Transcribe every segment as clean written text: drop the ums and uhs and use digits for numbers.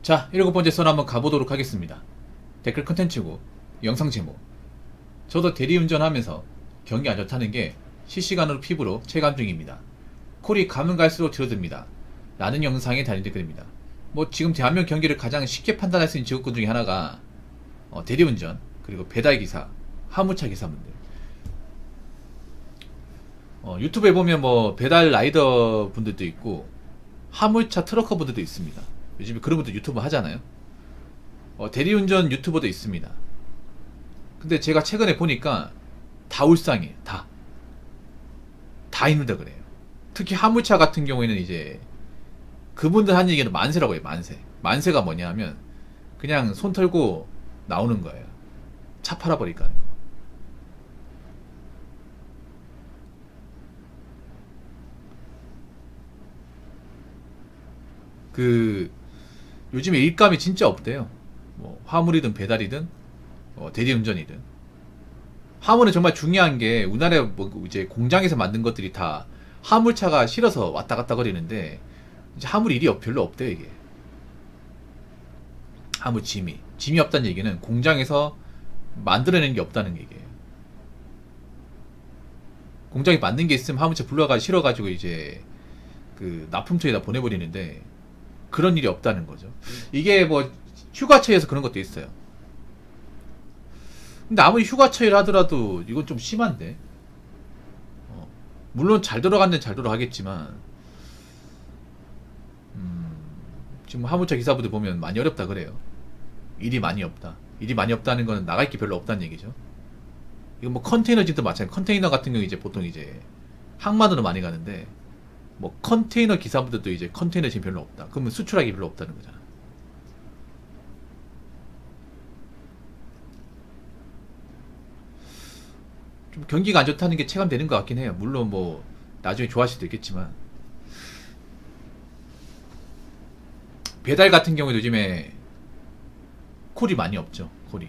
자, 7번째 선 한번 가보도록 하겠습니다. 댓글 컨텐츠고 영상 제목. 저도 대리운전 하면서 경기 안 좋다는 게 실시간으로 피부로 체감 중입니다. 콜이 가면 갈수록 줄어듭니다. 라는 영상에 달린 댓글입니다. 뭐 지금 대한민국 경기를 가장 쉽게 판단할 수 있는 직업군 중에 하나가 대리운전, 그리고 배달기사, 화물차 기사분들. 유튜브에 보면 뭐 배달 라이더 분들도 있고 화물차 트러커 분들도 있습니다. 요즘에 그런 분들 유튜브 하잖아요. 대리운전 유튜버도 있습니다. 근데 제가 최근에 보니까 다 울상이에요. 다 힘들다 그래요. 특히 화물차 같은 경우에는 이제 그분들 하는 얘기는 만세라고 해요. 만세가 뭐냐 하면 그냥 손 털고 나오는 거예요. 차 팔아버릴까 하는 거. 그 요즘에 일감이 진짜 없대요. 뭐 화물이든 배달이든 대리운전이든. 화물은 정말 중요한 게 우리나라에 뭐 이제 공장에서 만든 것들이 다 화물차가 실어서 왔다 갔다 거리는데 이제 화물 일이 별로 없대요 이게. 화물 짐이 없다는 얘기는 공장에서 만들어내는 게 없다는 얘기예요. 공장에 만든 게 있으면 화물차 불러가 실어가지고 이제 그 납품처에다 보내버리는데 그런 일이 없다는 거죠. 이게 뭐 휴가처에서 그런 것도 있어요. 근데 아무리 휴가처일 하더라도 이건 좀 심한데. 물론 잘 돌아가는 데는 잘 돌아가겠지만 지금 화물차 기사분들 보면 많이 어렵다 그래요. 일이 많이 없다. 일이 많이 없다는 거는 나갈 게 별로 없다는 얘기죠. 이거 뭐 컨테이너진도 마찬가지. 컨테이너 같은 경우 이제 보통 이제 항만으로 많이 가는데 뭐 컨테이너 기사분들도 이제 컨테이너 지금 별로 없다. 그러면 수출하기 별로 없다는 거잖아. 좀 경기가 안 좋다는 게 체감되는 것 같긴 해요. 물론 뭐 나중에 좋아질 수도 있겠지만 배달 같은 경우에도 요즘에 콜이 많이 없죠. 콜이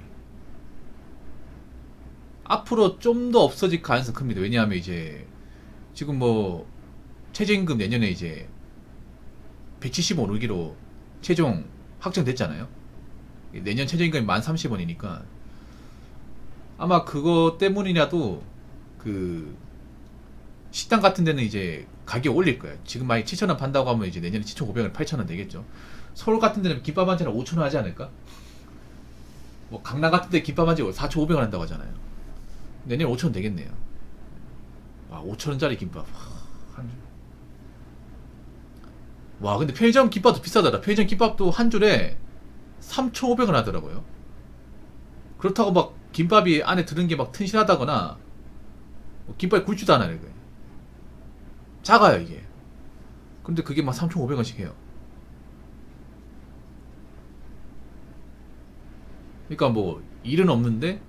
앞으로 좀 더 없어질 가능성이 큽니다. 왜냐하면 이제 지금 뭐 최저임금 내년에 이제 170원 오르기로 최종 확정됐잖아요. 내년 최저임금이 1030원이니까 아마 그거 때문이라도 그 식당 같은 데는 이제 가격 올릴 거예요. 지금 만약 7,000원 판다고 하면 이제 내년에 7,500원, 8,000원 되겠죠. 서울 같은 데는 김밥 한 잔에 5,000원 하지 않을까? 뭐 강남 같은 데 김밥 한 잔에 4,500원 한다고 하잖아요. 내년에 5,000원 되겠네요. 와, 5,000원짜리 김밥. 한 줄. 와, 근데 편의점 김밥도 비싸더라. 편의점 김밥도 한 줄에 3,500원 하더라고요. 그렇다고 막 김밥이 안에 들은 게 막 튼실하다거나 뭐 김밥이 굵지도 않아요. 이게. 작아요 이게. 근데 그게 막 3,500원씩 해요. 그러니까 뭐 일은 없는데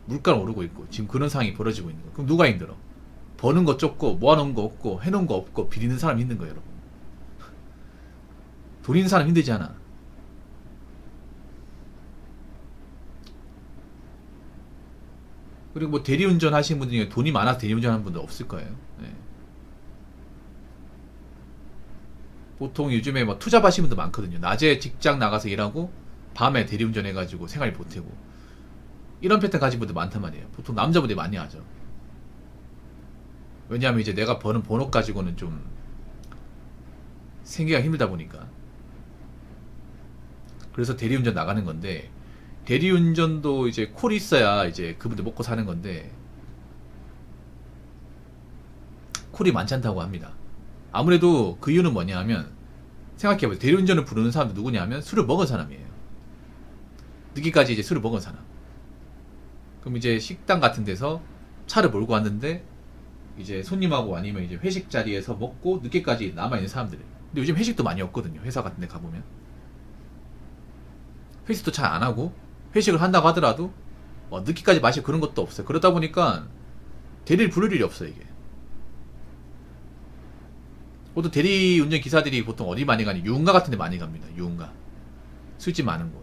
물가는 오르고 있고 지금 그런 상황이 벌어지고 있는 거예요. 그럼 누가 힘들어? 버는 거 좁고 모아놓은 거 없고 해놓은 거 없고 비리는 사람 힘든 거예요 여러분. 돈 있는 사람 힘들지 않아. 그리고 뭐 대리운전 하시는 분 중에 돈이 많아서 대리운전 하는 분들 없을 거예요. 네. 보통 요즘에 뭐 투잡 하시는 분들 많거든요. 낮에 직장 나가서 일하고 밤에 대리운전 해가지고 생활 보태고 이런 패턴 가진 분들 많단 말이에요. 보통 남자분들이 많이 하죠. 왜냐하면 이제 내가 버는 번호 가지고는 좀 생기가 힘들다 보니까. 그래서 대리운전 나가는 건데 대리운전도 이제 콜이 있어야 이제 그분들 먹고 사는 건데 콜이 많지 않다고 합니다. 아무래도 그 이유는 뭐냐 하면 생각해보세요. 대리운전을 부르는 사람도 누구냐 하면 술을 먹은 사람이에요. 늦게까지 이제 술을 먹은 사람. 그럼 이제 식당 같은 데서 차를 몰고 왔는데 이제 손님하고 아니면 이제 회식 자리에서 먹고 늦게까지 남아있는 사람들. 근데 요즘 회식도 많이 없거든요. 회사 같은 데 가보면 회식도 잘 안 하고 회식을 한다고 하더라도 늦게까지 마시고 그런 것도 없어요. 그러다 보니까 대리를 부를 일이 없어요 이게. 보통 대리운전 기사들이 보통 어디 많이 가니? 유흥가 같은 데 많이 갑니다. 유흥가. 술집 많은 곳.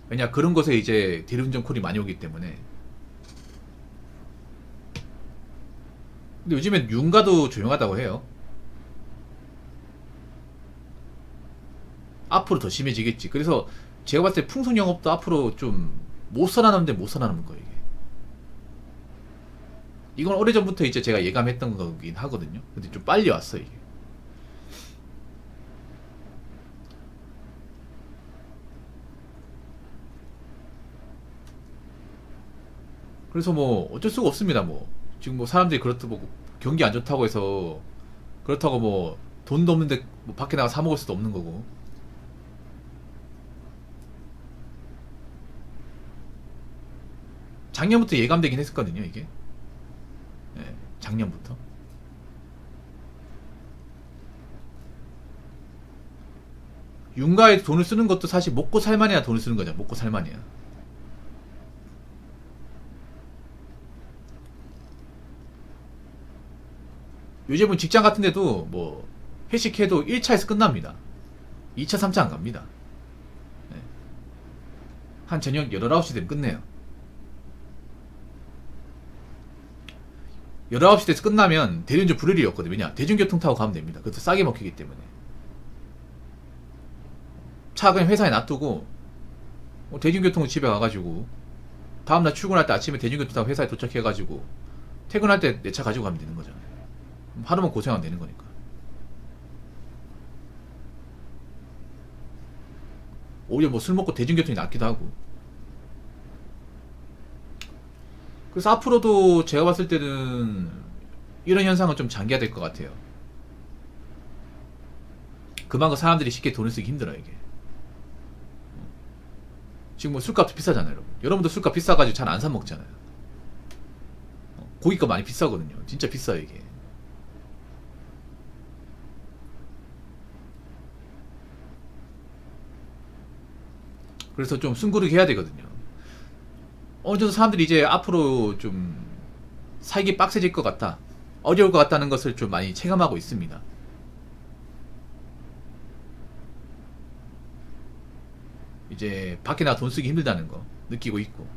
왜냐 그런 곳에 이제 대리운전 콜이 많이 오기 때문에. 근데 요즘엔 유흥가도 조용하다고 해요. 앞으로 더 심해지겠지. 그래서 제가 봤을 때 풍속 영업도 앞으로 좀 못 살아남는데 못 살아남는 거예요, 이게. 이건 오래전부터 이제 제가 예감했던 거긴 하거든요. 근데 좀 빨리 왔어, 이게. 그래서 뭐 어쩔 수가 없습니다. 뭐 지금 뭐 사람들이 그렇다고 뭐 경기 안 좋다고 해서 그렇다고 뭐 돈도 없는데 뭐 밖에 나가 사 먹을 수도 없는 거고. 작년부터 예감되긴 했었거든요, 이게. 예, 작년부터. 윤가에 돈을 쓰는 것도 사실 먹고 살만해야 돈을 쓰는 거죠. 먹고 살만해야. 요즘은 직장 같은 데도 뭐 회식해도 1차에서 끝납니다. 2차, 3차 안 갑니다. 네. 한 저녁 8, 9시 되면 끝내요. 19시 돼서 끝나면 대리운전 부를 일이 없거든요. 왜냐? 대중교통 타고 가면 됩니다. 그것도 싸게 먹히기 때문에. 차 그냥 회사에 놔두고 대중교통으로 집에 가가지고 다음날 출근할 때 아침에 대중교통 타고 회사에 도착해가지고 퇴근할 때 내 차 가지고 가면 되는 거잖아요. 하루만 고생하면 되는 거니까. 오히려 뭐 술 먹고 대중교통이 낫기도 하고. 그래서 앞으로도 제가 봤을 때는 이런 현상은 좀 장기화될 것 같아요. 그만큼 사람들이 쉽게 돈을 쓰기 힘들어요, 이게. 지금 뭐 술값도 비싸잖아요, 여러분. 여러분도 술값 비싸가지고 잘 안 사 먹잖아요. 고깃값 많이 비싸거든요. 진짜 비싸요, 이게. 그래서 좀 숨고르게 해야 되거든요. 어느 정도 사람들이 이제 앞으로 좀 살기 빡세질 것 같다, 어려울 것 같다는 것을 좀 많이 체감하고 있습니다. 이제 밖에 나가 돈 쓰기 힘들다는 거 느끼고 있고,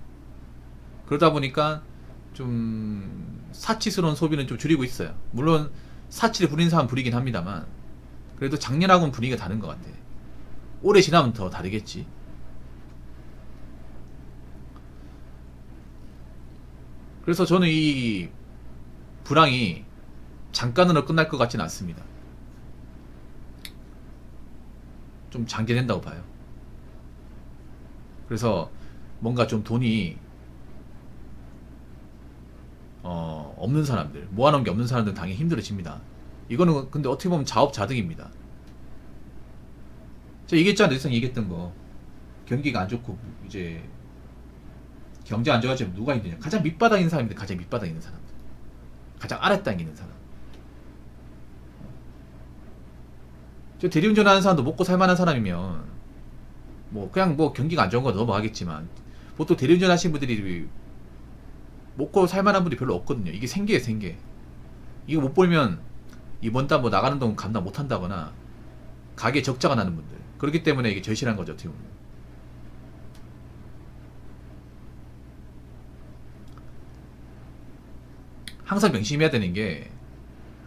그러다 보니까 좀 사치스러운 소비는 좀 줄이고 있어요. 물론 사치를 부리는 사람 부리긴 합니다만 그래도 작년하고는 분위기가 다른 것 같아. 오래 지나면 더 다르겠지. 그래서 저는 이 불황이 잠깐으로 끝날 것 같지는 않습니다. 좀 장기된다고 봐요. 그래서 뭔가 좀 돈이 없는 사람들, 모아놓은 게 없는 사람들은 당연히 힘들어집니다. 이거는 근데 어떻게 보면 자업자득입니다. 제가 얘기했잖아요, 늘 얘기했던 거. 경기가 안 좋고 이제 경제 안 좋아지면 누가 힘드냐? 가장 밑바닥 있는 사람인데, 가장 밑바닥 있는 사람들, 가장 아랫땅 있는 사람. 저 대리운전 하는 사람도 먹고 살만한 사람이면 뭐 그냥 뭐 경기가 안 좋은 거 넘어가겠지만, 보통 대리운전 하시는 분들이 먹고 살만한 분이 별로 없거든요. 이게 생계예요, 생계. 이거 못 벌면 이번 달 뭐 나가는 돈 감당 못 한다거나 가게에 적자가 나는 분들. 그렇기 때문에 이게 절실한 거죠, 어떻게 보면. 항상 명심해야 되는 게,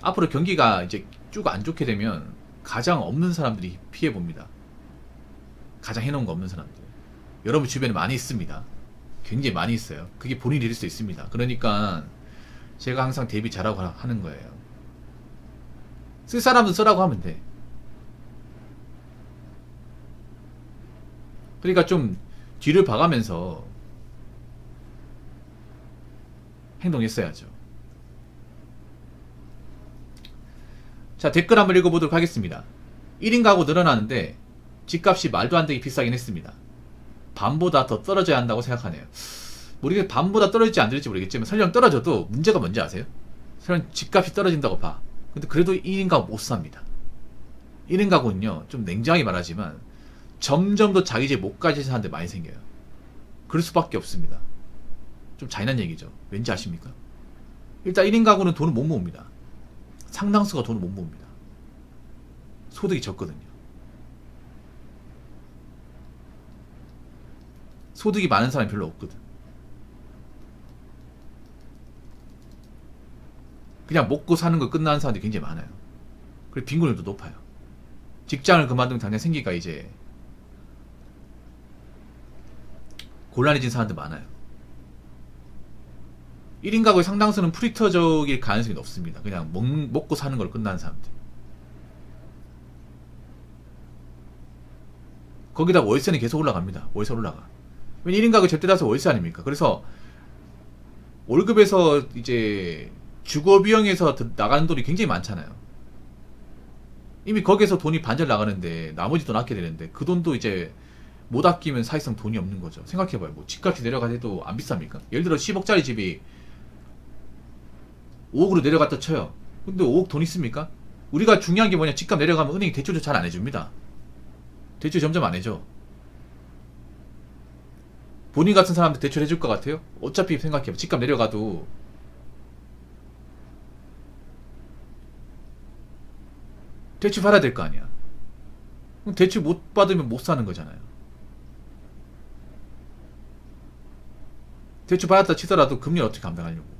앞으로 경기가 이제 쭉 안 좋게 되면 가장 없는 사람들이 피해 봅니다. 가장 해놓은 거 없는 사람들. 여러분 주변에 많이 있습니다. 굉장히 많이 있어요. 그게 본인 일일 수 있습니다. 그러니까 제가 항상 대비 잘하고 하는 거예요. 쓸 사람은 쓰라고 하면 돼. 그러니까 좀 뒤를 봐가면서 행동했어야죠. 자, 댓글 한번 읽어보도록 하겠습니다. 1인 가구 늘어나는데 집값이 말도 안 되게 비싸긴 했습니다. 반보다 더 떨어져야 한다고 생각하네요. 모르겠, 반보다 떨어질지 안 떨어질지 모르겠지만 설령 떨어져도 문제가 뭔지 아세요? 설령 집값이 떨어진다고 봐. 근데 그래도 1인 가구 못 삽니다. 1인 가구는요, 좀 냉정하게 말하지만 점점 더 자기 집 못 가지는 사람들 많이 생겨요. 그럴 수밖에 없습니다. 좀 잔인한 얘기죠. 왠지 아십니까? 일단 1인 가구는 돈을 못 모읍니다. 상당수가 돈을 못 모읍니다. 소득이 적거든요. 소득이 많은 사람이 별로 없거든. 그냥 먹고 사는 거 끝나는 사람들이 굉장히 많아요. 그리고 빈곤율도 높아요. 직장을 그만두면 당장 생기가 이제 곤란해진 사람들 많아요. 1인 가구의 상당수는 프리터적일 가능성이 높습니다. 그냥 먹고 사는 걸 끝나는 사람들. 거기다 월세는 계속 올라갑니다. 월세 올라가. 왜냐면 1인 가구 절대 다수 월세 아닙니까? 그래서 월급에서 이제 주거 비용에서 나가는 돈이 굉장히 많잖아요. 이미 거기에서 돈이 반절 나가는데 나머지 돈 아껴야 되는데 그 돈도 이제 못 아끼면 사실상 돈이 없는 거죠. 생각해봐요. 뭐 집값이 내려가도 안 비쌉니까? 예를 들어 10억짜리 집이 5억으로 내려갔다 쳐요. 근데 5억 돈 있습니까? 우리가 중요한 게 뭐냐, 집값 내려가면 은행이 대출도 잘 안 해줍니다. 대출 점점 안 해줘. 본인 같은 사람한테 대출 해줄 것 같아요? 어차피 생각해봐. 집값 내려가도 대출 받아야 될 거 아니야. 그럼 대출 못 받으면 못 사는 거잖아요. 대출 받았다 치더라도 금리 어떻게 감당하려고.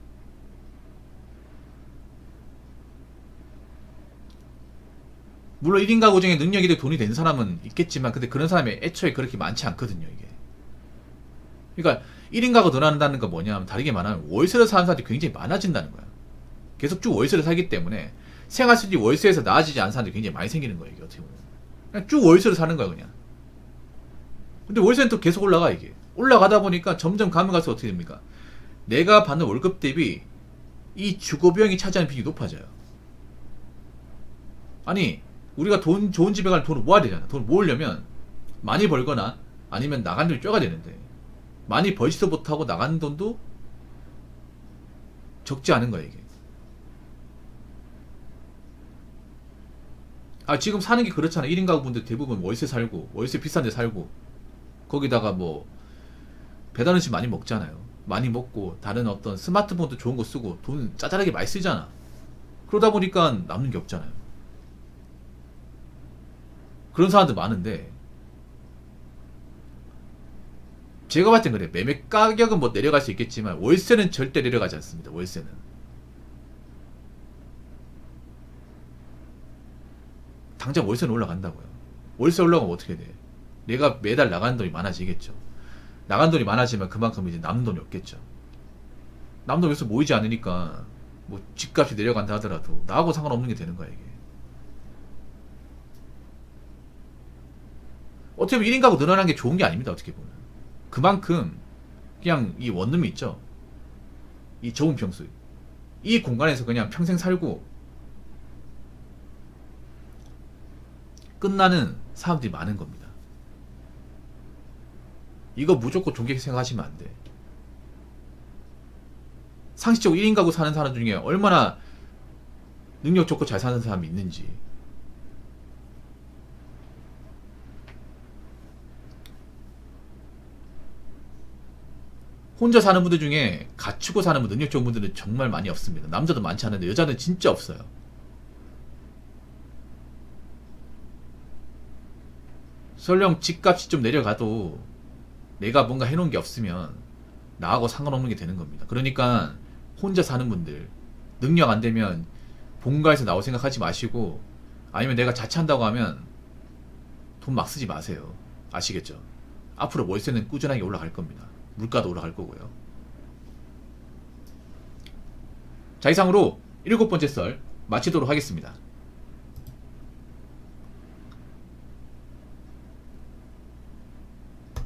물론 1인 가구 중에 능력이 돼 돈이 된 사람은 있겠지만 근데 그런 사람이 애초에 그렇게 많지 않거든요, 이게. 그러니까 1인 가구 늘어난다는 건 뭐냐면 다르게 말하면 월세를 사는 사람들이 굉장히 많아진다는 거야. 계속 쭉 월세를 살기 때문에 생활 수준이 월세에서 나아지지 않은 사람들이 굉장히 많이 생기는 거예요, 이게 어떻게 보면. 그냥 쭉 월세를 사는 거야, 그냥. 근데 월세는 또 계속 올라가, 이게. 올라가다 보니까 점점 가면 갈수록 어떻게 됩니까? 내가 받는 월급 대비 이 주거 비용이 차지하는 비율이 높아져요. 아니, 우리가 좋은 집에 갈 돈을 모아야 되잖아. 돈을 모으려면 많이 벌거나 아니면 나간 돈이 쪼가 되는데 많이 벌지도 못하고 나가는 돈도 적지 않은 거야, 이게. 아, 지금 사는 게 그렇잖아. 1인 가구 분들 대부분 월세 살고, 월세 비싼 데 살고, 거기다가 뭐, 배달 음식 많이 먹잖아요. 많이 먹고, 다른 어떤 스마트폰도 좋은 거 쓰고, 돈 짜잘하게 많이 쓰잖아. 그러다 보니까 남는 게 없잖아요. 그런 사람들 많은데, 제가 봤을 땐 그래. 매매 가격은 뭐 내려갈 수 있겠지만, 월세는 절대 내려가지 않습니다. 월세는. 당장 월세는 올라간다고요. 월세 올라가면 어떻게 돼? 내가 매달 나가는 돈이 많아지겠죠. 나간 돈이 많아지면 그만큼 이제 남는 돈이 없겠죠. 남는 돈이 여기서 모이지 않으니까 뭐 집값이 내려간다 하더라도 나하고 상관없는 게 되는 거야, 이게. 어떻게 보면 1인 가구 늘어나는 게 좋은 게 아닙니다, 어떻게 보면. 그만큼 그냥 이 원룸이 있죠. 이 좁은 평수. 이 공간에서 그냥 평생 살고 끝나는 사람들이 많은 겁니다. 이거 무조건 좋게 생각하시면 안 돼. 상식적으로 1인 가구 사는 사람 중에 얼마나 능력 좋고 잘 사는 사람이 있는지. 혼자 사는 분들 중에 갖추고 사는 분, 능력 좋은 분들은 정말 많이 없습니다. 남자도 많지 않은데 여자는 진짜 없어요. 설령 집값이 좀 내려가도 내가 뭔가 해놓은 게 없으면 나하고 상관없는 게 되는 겁니다. 그러니까 혼자 사는 분들 능력 안 되면 본가에서 나올 생각하지 마시고, 아니면 내가 자취한다고 하면 돈 막 쓰지 마세요. 아시겠죠? 앞으로 월세는 꾸준하게 올라갈 겁니다. 물가도 올라갈 거고요. 자, 이상으로 7번째 썰 마치도록 하겠습니다.